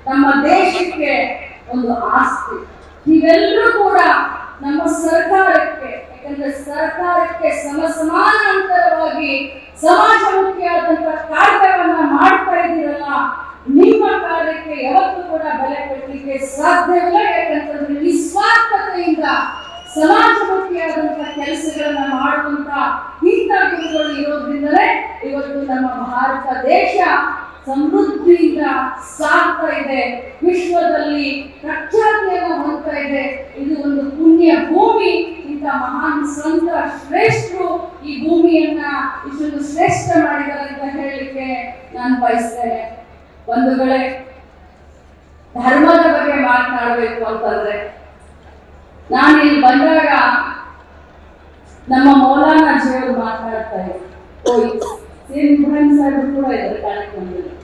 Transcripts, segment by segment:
ನಮ್ಮ ದೇಶಕ್ಕೆ ಒಂದು ಆಸ್ತಿ. ನೀವೆಲ್ಲರೂ ಕೂಡ ನಮ್ಮ ಸರ್ಕಾರಕ್ಕೆ, ಯಾಕಂದ್ರೆ ಸರ್ಕಾರಕ್ಕೆ ಸಮಾನಾಂತರವಾಗಿ ಸಮಾಜಮುಖಿಯಾದಂತಹ ಕಾರ್ಯವನ್ನ ಮಾಡ್ತಾ ಇದ್ದೀರಲ್ಲ, ನಿಮ್ಮ ಕಾರ್ಯಕ್ಕೆ ಯಾವತ್ತೂ ಕೂಡ ಬೆಲೆ ಕೊಡಲಿಕ್ಕೆ ಸಾಧ್ಯವಿಲ್ಲ. ಯಾಕಂತಂದ್ರೆ ನಿಸ್ವಾರ್ಥತೆಯಿಂದ ಸಮಾಜಮುಖಿಯಾದಂತಹ ಕೆಲಸಗಳನ್ನ ಮಾಡುವಂತ ಇಂಥ ಗುರುಗಳು ಇರೋದ್ರಿಂದಲೇ ಇವತ್ತು ನಮ್ಮ ಭಾರತ ದೇಶ ಸಮೃದ್ಧಿಯಿಂದ ಸಾಗ್ತಾ ಇದೆ, ವಿಶ್ವದಲ್ಲಿ ಪ್ರಖ್ಯಾತಿಯನ್ನು ಹೊಂದ್ತಾ ಇದೆ. ಇದು ಒಂದು ಪುಣ್ಯ ಭೂಮಿ. ಇಂಥ ಮಹಾನ್ ಸಂತ ಶ್ರೇಷ್ಠರು ಈ ಭೂಮಿಯನ್ನ ಇಷ್ಟೊಂದು ಶ್ರೇಷ್ಠ ಮಾಡಿದ್ದಾರೆ ಅಂತ ಹೇಳಲಿಕ್ಕೆ ನಾನು ಬಯಸ್ತೇನೆ. ಬಂಧುಗಳೇ, ಧರ್ಮದ ಬಗ್ಗೆ ಮಾತನಾಡಬೇಕು ಅಂತಂದ್ರೆ, ನಾನು ಇಲ್ಲಿ ಬಂದಾಗ ನಮ್ಮ ಮೌಲಾನಾಜಿಯವರು ಮಾತನಾಡ್ತಾ ಇದ್ರು. ಇಬ್ರಾಹಿಂ ಸಾಹೇಬ್ ಕೂಡ ಇದ್ದಾರೆ ಕಾರ್ಯಕ್ರಮದಲ್ಲಿ.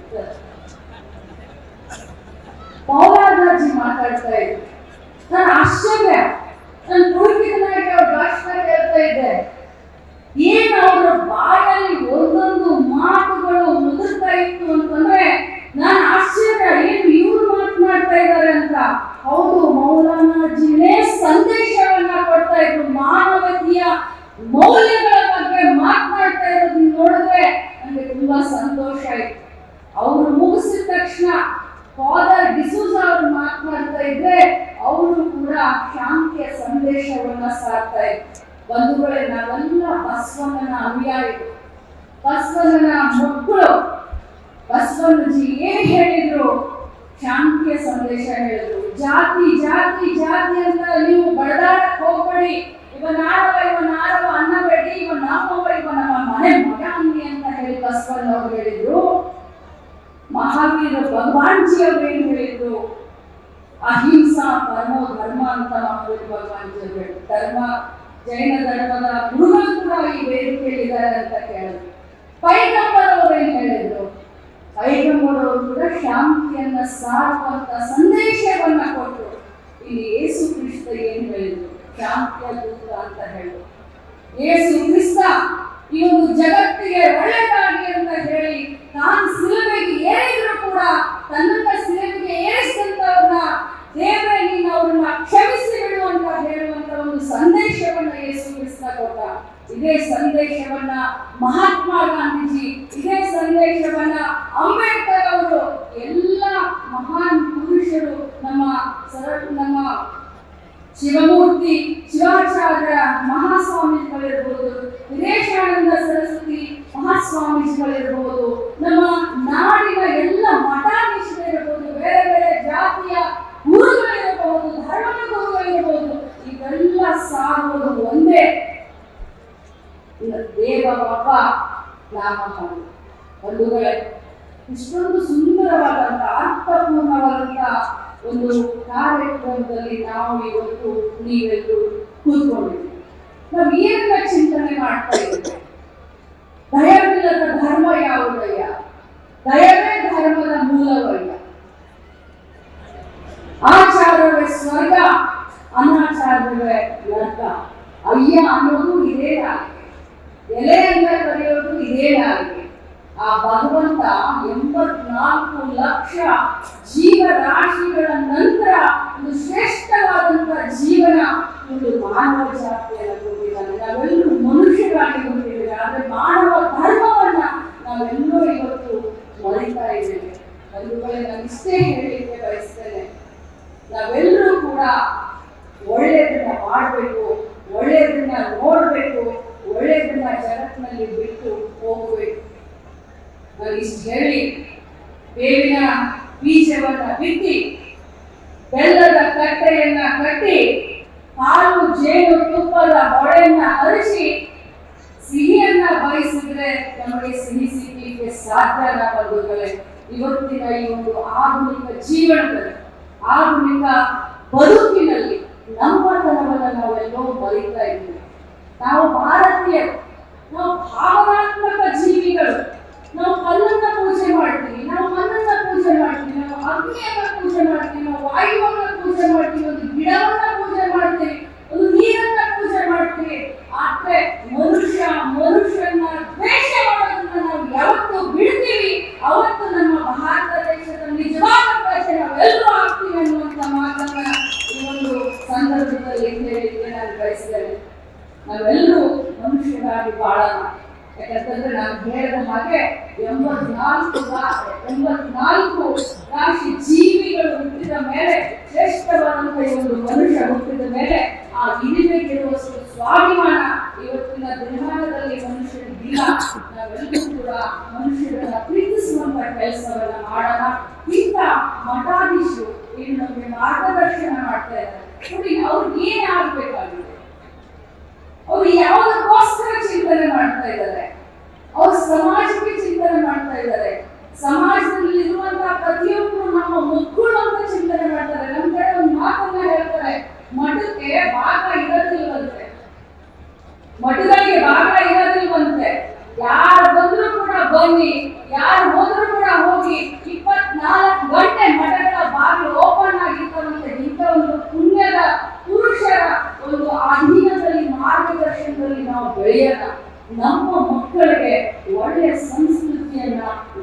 ಮೌಲಾನಾಜಿ ಮಾತಾಡ್ತಾ ಇದ್ರು. ನಾನು ಆಶ್ಚರ್ಯ, ನಾನು ಪುರುಕಿತನಾಗಿ ಅವ್ರ ಭಾಷಣ ಕೇಳ್ತಾ ಇದ್ದೆ. ಏನು ಅವರ ಬಾಯಲ್ಲಿ ಒಂದೊಂದು ಮಾತುಗಳು ಮುದುರ್ತಾ ಇತ್ತು ಅಂತಂದ್ರೆ ನಾನು ಆಶ್ಚರ್ಯ, ಏನು ಇವ್ರು ಮಾತನಾಡ್ತಾ ಇದ್ದಾರೆ ಅಂತ. ಹೌದು, ಮೌಲಾನಾಜಿನೇ ಸಂದೇಶವನ್ನ ಕೊಡ್ತಾ ಇದ್ರು. ಮಾನವೀಯ ಮೌಲ್ಯಗಳ ಬಗ್ಗೆ ಮಾತನಾಡ್ತಾ ಇರೋದನ್ನ ನೋಡಿದ್ರೆ ನನಗೆ ತುಂಬಾ ಸಂತೋಷ ಆಯ್ತು. ಅವರು ಮುಗಿಸಿದ ತಕ್ಷಣ ಫಾದರ್ ಡಿಸೂಜಾ ಅವರು ಮಾತನಾಡ್ತಾ ಇದ್ರೆ ಅವರು ಕೂಡ ಶಾಂತಿಯ ಸಂದೇಶವನ್ನ ಸಾರ್ತಾ ಇದ್ರು. ಬಂಧುಗಳೇ, ನಾವೆಲ್ಲ ಬಸವಣ್ಣನ ಅನುಯಾಯಿಗಳು, ಬಸವಣ್ಣನ ಮಕ್ಕಳು. ಬಸವಣ್ಣಜಿ ಏನ್ ಹೇಳಿದ್ರು? ಶಾಂತಿಯ ಸಂದೇಶ ಹೇಳಿದ್ರು. ಜಾತಿ ಜಾತಿ ಜಾತಿ ಅಂತ ನೀವು ಬಡದಾಡಕ್ ಹೋಗ್ಬೇಡಿ. ಇವ ನಾರವ ಅನ್ನಬೇಡಿ, ಇವ ನಮ್ಮವ, ಇವ ನಮ್ಮ ಮನೆ ಮಗ ಅನ್ನಿ ಅಂತ ಹೇಳಿ ಬಸವಣ್ಣ ಅವರು ಹೇಳಿದ್ರು. ಮಹಾವೀರ ಭಗವಾನ್ಜಿ ಅವರು ಏನ್ ಹೇಳಿದ್ರು? ಅಹಿಂಸಾ ಪರಮೋ ಧರ್ಮ ಅಂತ ಮಹಾವೀರ ಭಗವಾನ್ಜಿ ಅವರು ಹೇಳಿದ್ರು. ಧರ್ಮ, ಜೈನ ಧರ್ಮದ ಗುರುಗಳು ಕೂಡ ಈ ವೇದಿಕೆಯಲ್ಲಿದ್ದಾರೆ ಅಂತ ಕೇಳಿದ್ರು. ಪೈಗಂಬರ್ ಅವರು ಏನ್ ಹೇಳಿದ್ರು? ಪೈಗಂಬರ್ ಅವರು ಕೂಡ ಶಾಂತಿಯನ್ನ ಸಾರುವಂತ ಸಂದೇಶವನ್ನ ಕೊಟ್ಟರು. ಇಲ್ಲಿ ಯೇಸು ಕ್ರಿಸ್ತ ಏನ್ ಹೇಳಿದ್ರು? ಶಾಂತಿಯ ದೂತ ಅಂತ ಹೇಳಿದ್ರು. ಯೇಸು ಕ್ರಿಸ್ತ ಈ ಒಂದು ಜಗತ್ತಿಗೆ ಒಳ್ಳೆಯದಾಗಿ ಅಂತ ಹೇಳಿ ತಾನು ಸಿಲುಬೆಗೆ ಏರಿದ್ರು ಕೂಡ ತನ್ನನ್ನ ಸಿಲುಬೆಗೆ ಏರಿಸಿದಂತವ್ರನ್ನ ದೇವರೇ ನೀನು ಅವ್ರನ್ನ ಕ್ಷಮಿಸಿ ಬಿಡು ಅಂತ ಹೇಳುವಂತ ಒಂದು ಸಂದೇಶವನ್ನ ಯೇಸು ಕ್ರಿಸ್ತ ಕೊಟ್ಟ. ಇದೇ ಸಂದೇಶವನ್ನ ಮಹಾತ್ಮ ಗಾಂಧೀಜಿ, ಇದೇ ಸಂದೇಶವನ್ನ ಅಂಬೇಡ್ಕರ್ ಅವರು, ಎಲ್ಲ ಮಹಾನ್ ಪುರುಷರು, ನಮ್ಮ ಶಿವಮೂರ್ತಿ ಶಿವಾಚಾರ್ಯ ಮಹಾಸ್ವಾಮೀಜಿಗಳಿರ್ಬೋದು, ವಿದೇಶಾನಂದ ಸರಸ್ವತಿ ಮಹಾಸ್ವಾಮೀಜಿಗಳಿರ್ಬೋದು, ನಮ್ಮ ನಾಡಿನ ಎಲ್ಲ ಮಠಾಧೀಶರಿರ್ಬೋದು, ಬೇರೆ ಬೇರೆ ಜಾತಿಯ ಗುರುಗಳಿರಬಹುದು, ಧರ್ಮದ ಗುರುಗಳಿರಬಹುದು, ಇವೆಲ್ಲ ಸಾರುವುದು ಒಂದೇ, ದೇವರೊಬ್ಬ ನಾಮ. ಬಂಧುಗಳೇ, ಇಷ್ಟೊಂದು ಸುಂದರವಾದಂತ ಅರ್ಥಪೂರ್ಣವಾದಂತ ಒಂದು ಕಾರ್ಯಕ್ರಮದಲ್ಲಿ ನಾವು ಇವತ್ತು ನೀವೆಲ್ಲರೂ ಕೂತ್ಕೊಂಡಿದ್ದೀವಿ. ನಾವು ಏನನ್ನ ಚಿಂತನೆ ಮಾಡ್ತಾ ಇದ್ದೇವೆ? ದಯವಿಲ್ಲದ ಧರ್ಮ ಯಾವುದಯ್ಯ? ದಯವೇ ಧರ್ಮದ ಮೂಲವಯ್ಯ. ಆಚಾರವೇ ಸ್ವರ್ಗ, ಅನಾಚಾರವೇ ನರಕ. ಅಯ್ಯ ಅನ್ನೋದು ಇದೇ ನಾಲಿಗೆ, ಎಲೆ ಅಂತ ಕರೆಯೋದು ಇದೇ ನಾಲಿಗೆ. ಆ ಭಗವಂತ 84 ಲಕ್ಷ ಜೀವರಾಶಿಗಳ ನಂತರ ಒಂದು ಶ್ರೇಷ್ಠವಾದಂತಹ ಜೀವನ ಒಂದು ಮಾನವ ಜಾತಿಯನ್ನು ಕೊಟ್ಟಿದ್ದಾನೆ. ನಾವೆಲ್ಲರೂ ಮನುಷ್ಯರಾಗಿ ಹುಟ್ಟಿದ್ದೇವೆ, ಆದರೆ ಮಾನವ ಧರ್ಮವನ್ನ ನಾವೆಲ್ಲರೂ ಇವತ್ತು ಮರಿತಾ ಇದ್ದೇವೆ. ಬಂಧುಗಳೇ, ನಾನು ಇಷ್ಟೇ ಹೇಳಲಿಕ್ಕೆ ಬಯಸ್ತೇನೆ, ನಾವೆಲ್ಲರೂ ಕೂಡ ಒಳ್ಳೆಯದನ್ನ ಮಾಡಬೇಕು, ಒಳ್ಳೆಯದನ್ನ ನೋಡಬೇಕು, ಒಳ್ಳೆಯದನ್ನ ಜಗತ್ತಿನಲ್ಲಿ ಬಿಟ್ಟು ಹೋಗಬೇಕು. ನಾನು ಇಷ್ಟು ಹೇಳಿ, ಬೇವಿನ ಬೀಜವನ್ನ ಬಿತ್ತಿ, ಬೆಲ್ಲದ ಕಟ್ಟೆಯನ್ನ ಕಟ್ಟಿ, ಹಾಲು ಜೇನು ತುಪ್ಪದ ಹೊಳೆಯನ್ನ ಹರಿಸಿ ಸಿಹಿಯನ್ನ ಬಯಸಿದ್ರೆ ನಮಗೆ ಸಿಹಿ ಸಿಗಲಿಕ್ಕೆ ಸಾಧ್ಯನ? ಬಂಧುಗಳೇ, ಇವತ್ತಿನ ಈ ಒಂದು ಆಧುನಿಕ ಜೀವನದಲ್ಲಿ, ಆಧುನಿಕ ಬದುಕಿನಲ್ಲಿ ನಮ್ಮತನವನ್ನು ನಾವೆಲ್ಲೋ ಬರೀತಾ ಇದ್ದೀವಿ. ನಾವು ಭಾರತೀಯರು, ನಾವು ಭಾವನಾತ್ಮಕ ಜೀವಿಗಳು. ನಾವು ಕಲ್ಲನ್ನ ಪೂಜೆ ಮಾಡ್ತೀವಿ, ನಾವು ಮಣ್ಣನ್ನ ಪೂಜೆ ಮಾಡ್ತೀವಿ, ನಾವು ಅಗ್ನಿಯನ್ನ ಪೂಜೆ ಮಾಡ್ತೀವಿ, ನಾವು ವಾಯುವನ್ನ ಪೂಜೆ ಮಾಡ್ತೀವಿ, ಒಂದು ಗಿಡವನ್ನ ಪೂಜೆ ಮಾಡ್ತೀವಿ, ಒಂದು ನೀರನ್ನ ಪೂಜೆ ಮಾಡ್ತೀವಿ. ಆದ್ರೆ ಮನುಷ್ಯನ ದ್ವೇಷ ಮಾಡೋದನ್ನ ನಾವು ಯಾವತ್ತು ಬಿಡ್ತೀವಿ, ಅವತ್ತು ನಮ್ಮ ಭಾರತ ದೇಶದ ನಿಜವಾದ ಪ್ರಜೆ ಸಂತೋಷವಾಗಿ ಬಾಳೋಣ. ಯಾಕಂತಂದ್ರೆ ನಾನು ಹೇಳಿದ ಹಾಗೆ 84 ರಾಶಿ ಜೀವಿಗಳು ಹುಟ್ಟಿದ ಮೇಲೆ, ಶ್ರೇಷ್ಠವಾದಂತಹ ಈ ಒಂದು ಮನುಷ್ಯ ಹುಟ್ಟಿದ ಮೇಲೆ ಆ ಇರುವಷ್ಟು ಸ್ವಾಭಿಮಾನ ಇವತ್ತಿನ ದಿನಮಾನದಲ್ಲಿ ಮನುಷ್ಯರಿಗಿಲ್ಲ. ನಾವೆಲ್ಲರೂ ಕೂಡ ಮನುಷ್ಯರನ್ನ ಪ್ರೀತಿಸುವಂತ ಕೆಲಸವನ್ನ ಮಾಡೋಣ. ಇಂಥ ಮಠಾಧೀಶರು ಏನು ನಮಗೆ ಮಾರ್ಗದರ್ಶನ ಮಾಡ್ತಾ ಇದ್ದಾರೆ ನೋಡಿ, ಅವ್ರಿಗೆ ಏನ್ ಆಗ್ಬೇಕಾಗಿದೆ, ಅವ್ರು ಯಾವುದಕ್ಕೋಸ್ಕರ ಚಿಂತನೆ ಮಾಡ್ತಾ ಇದ್ದಾರೆ, ಅವ್ರು ಸಮಾಜಕ್ಕೆ ಚಿಂತನೆ ಮಾಡ್ತಾ ಇದ್ದಾರೆ. ಸಮಾಜದಲ್ಲಿ ಇರುವಂತಹ ಪ್ರತಿಯೊಬ್ಬರು ನಮ್ಮ ಮಕ್ಕಳು ಅಂತ ಚಿಂತನೆ ಮಾಡ್ತಾರೆ. ನಮ್ಮ ಕಡೆ ಒಂದು ಮಾತನ್ನ ಹೇಳ್ತಾರೆ, ಮಠಕ್ಕೆ ಭಾಗ ಇರೋದಿಲ್ವಂತೆ, ಮಠಗಳಿಗೆ ಭಾಗ ಇರೋದಿಲ್ವಂತೆ. ಯಾರು ಬಂದ್ರು ಕೂಡ ಬನ್ನಿ, ಯಾರು ಹೋದ್ರು ಕೂಡ ಹೋಗಿ, 24 ಗಂಟೆ ಮಠಗಳ ಬಾಗಿಲು ಓಪನ್ ಆಗಿರ್ತವಂತೆ. ಇಂಥ ಒಂದು ಪುಣ್ಯದ ಪುರುಷರ ಒಂದು ಅಧೀನದಲ್ಲಿ ಮಾರ್ಗದರ್ಶನದಲ್ಲಿ ನಾವು ಬೆಳೆಯೋಣ. ನಮ್ಮ ಮಕ್ಕಳಿಗೆ ಒಳ್ಳೆಯ ಸಂಸ್ಕೃತಿಯನ್ನ,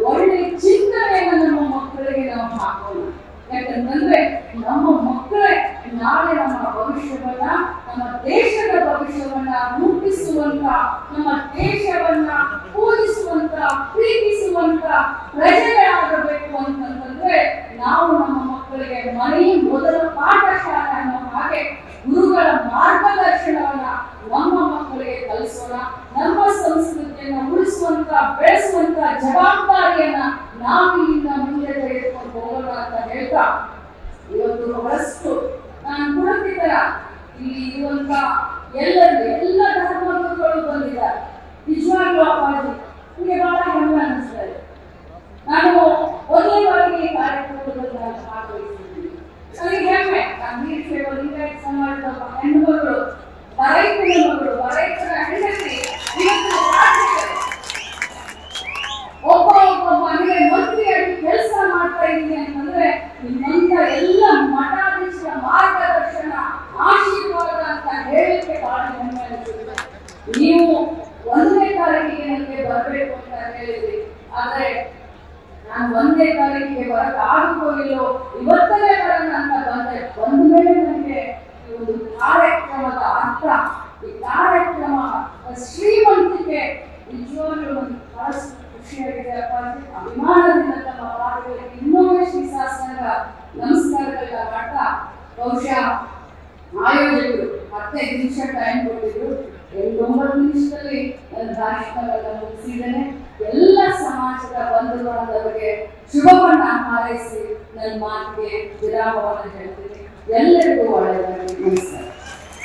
ಒಳ್ಳೆಯ ಚಿಂತನೆಯನ್ನ ನಮ್ಮ ಮಕ್ಕಳಿಗೆ ನಾವು ಹಾಕೋಣ. ಯಾಕಂತಂದ್ರೆ ನಮ್ಮ ಮಕ್ಕಳೇ ನಾಳೆ ನಮ್ಮ ಭವಿಷ್ಯವನ್ನ, ನಮ್ಮ ದೇಶದ ಭವಿಷ್ಯವನ್ನ ರೂಪಿಸುವಂತ, ನಮ್ಮ ದೇಶವನ್ನ ಪೂಜಿಸುವಂತ, ಪ್ರೀತಿಸುವಂತ ಪ್ರಜೆಗಳಾಗಬೇಕು ಅಂತಂದ್ರೆ ನಾವು ನಮ್ಮ ಮಕ್ಕಳಿಗೆ ಮನೆಯ ಮೊದಲ ಪಾಠಶಾಲೆ ಅನ್ನೋ ಹಾಗೆ ಗುರುಗಳ ಮಾರ್ಗದರ್ಶನವನ್ನ ನಮ್ಮ ಮಕ್ಕಳಿಗೆ ಕಲಿಸೋಣ. ನಮ್ಮ ಸಂಸ್ಕೃತಿಯನ್ನ ಉಳಿಸುವಂತ, ಬೆಳೆಸುವಂತ ಜವಾಬ್ದಾರಿಯನ್ನ ನಾವು ಇಲ್ಲಿಂದ ಮುಂದೆ ತೆಗೆದುಕೊಂಡು ಹೋಗೋಣ ಅಂತ ಹೇಳ್ತಾ, ಇವತ್ತು ಬಹಳಷ್ಟು ನಾನು ಪುರಸ್ಕೃತರ ಇಲ್ಲಿ ಇರುವಂತ ಎಲ್ಲ ಧರ್ಮಗಳು ಬಂದಿದ್ದಾರೆ. ನಿಜವಾಗ್ಲೂ ಅಪ್ಪಾಜಿ ನಿಮಗೆ ಬಹಳ ಹೆಮ್ಮೆ ಅನಿಸ್ತದೆ. ನಾನು ಒಂದೇ ಬಾರಿಗೆ ಕಾರ್ಯಕ್ರಮದಲ್ಲಿ ನಾನು ಭಾಗವಹಿಸಿದ್ದೀನಿ. ನನಗೆ ಹೆಮ್ಮೆ, ನಾನು ವೀರಶೈವ ಲಿಂಗಾಯತ ಸಮಾಜದ ಹೆಣ್ಣುಮಗಳು, ರೈತರ ಮಗಳು, ರೈತರ ಹೆಂಡತಿ ಇವತ್ತು ಒಬ್ಬ ಮನೆಗೆ ಮಂತ್ರಿಯಾಗಿ ಕೆಲಸ ಮಾಡ್ತಾ ಇದ್ದೀನಿ ಅಂತಂದ್ರೆ ನಿಮ್ಮಂತ ಎಲ್ಲ ಮಠಾಧೀಶರ ಮಾರ್ಗದರ್ಶನ, ಆಶೀರ್ವಾದ ಅಂತ ಹೇಳಲಿಕ್ಕೆ ಬಹಳ ಹೆಮ್ಮೆ ಅನಿಸುತ್ತೆ. ನೀವು 1ನೇ ತಾರೀಕಿಗೆ ನನಗೆ ಬರಬೇಕು ಅಂತ ಹೇಳಿದ್ರಿ, ಆದ್ರೆ ನಾನು 1ನೇ ತಾರೀಕಿಗೆ ಬರಕ್ಕೆ ಆಗುತ್ತೋ ಇಲ್ಲೋ, ಇವತ್ತನೇ ಬರೋಣ ಅಂತ ಬಂದ ಮೇಲೆ ನನಗೆ ಈ ಒಂದು ಕಾರ್ಯಕ್ರಮದ ಅರ್ಥ, ಈ ಕಾರ್ಯಕ್ರಮ ಶ್ರೀಮಂತಿಕೆ ನಿಜವಾಗ್ಲೂ ಒಂದು ಬಹಳಷ್ಟು ಖುಷಿಯಾಗಿದೆ ಅಪ್ಪಾಜಿ. ಅಭಿಮಾನದಿಂದ ತಮ್ಮ ಪಾದಗಳಿಗೆ ಇನ್ನೊಮ್ಮೆ ಶ್ರೀಶಾಸನ ನಮಸ್ಕಾರಗಳನ್ನ ಮಾಡ್ತಾ, ಬಹುಶಃ ಆಯೋಜಕರು 15 ನಿಮಿಷ ಟೈಮ್ ಕೊಟ್ಟಿದ್ರು, 8-9 ನಿಮಿಷದಲ್ಲಿ ನನ್ನ ಭಾಷಣವನ್ನ ಮುಗಿಸಿದ್ದೇನೆ. ಎಲ್ಲ ಸಮಾಜದ ಬಂಧು ಬಾಂಧವರಿಗೆ ಶುಭವನ್ನ ಹಾರೈಸಿ ನನ್ನ ಮಾತಿಗೆ ವಿರಾಮವನ್ನು ಹೇಳ್ತೀನಿ. ಎಲ್ಲರಿಗೂ ಒಳ್ಳೆಯದಾಗಲಿ. ನಮಸ್ಕಾರ.